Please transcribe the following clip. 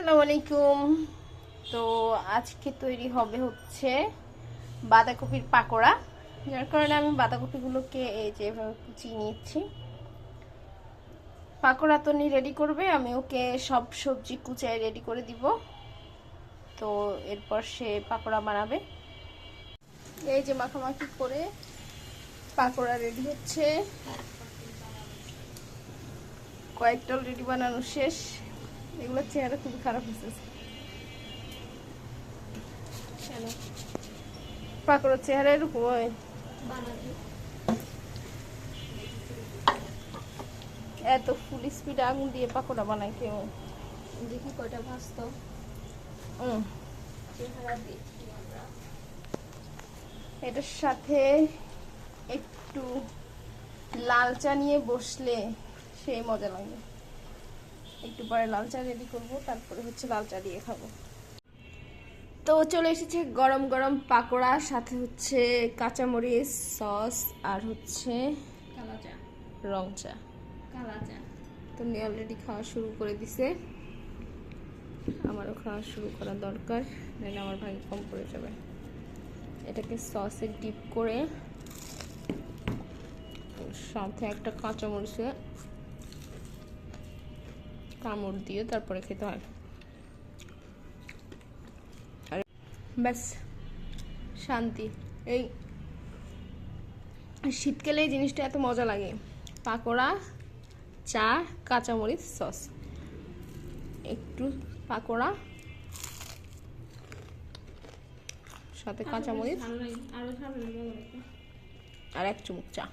আসসালামু আলাইকুম। তো আজকে তৈরি হবে হচ্ছে বাঁধাকপির পাকোড়া। যার কারণে আমি বাঁধাকপিগুলোকে এই যে এভাবে কুচিয়ে নিয়েছি। পাকোড়া তো রেডি করবে, আমি ওকে সব সবজি কুচায় রেডি করে দিব। তো এরপর সে পাকোড়া বানাবে। এই যে মাখামাখি করে পাকোড়া রেডি হচ্ছে। কয়েকটা অলরেডি বানানো শেষ। এগুলোর চেহারা খুবই খারাপ হয়েছে। পাকোড়ার চেহারা এরকম হয়। এত ফুল স্পিডে আগুন দিয়ে পাকোড়া বানায় কেউ? দেখি কয়টা ভাজত চেহারা দেখি আমরা। এটার সাথে একটু লাল চা নিয়ে বসলে সেই মজা লাগে। একটু পরে লাল চা রেডি করবো, তারপরে হচ্ছে লাল চা দিয়ে খাবো। তো চলে এসেছে গরম গরম পাকোড়া, সাথে হচ্ছে কাঁচামরিচ, সস আর হচ্ছে কালা চা, রং চা। কালা চা তো উনি অলরেডি খাওয়া শুরু করে দিছে। আমারও খাওয়া শুরু করা দরকার, নাহলে আমার ভাই কম পড়ে যাবে। এটাকে সসে ডিপ করে সাথে একটা কাঁচামরিচে কামড় দিয়ে তারপরে খেতে হয়। আর ব্যাস শান্তি। এই শীতকালে এই জিনিসটা এত মজা লাগে। পাকোড়া, চা, কাঁচামরিচ, সস। একটু পাকোড়া সাথে কাঁচামরিচ আরো আর এক চুমুক চা।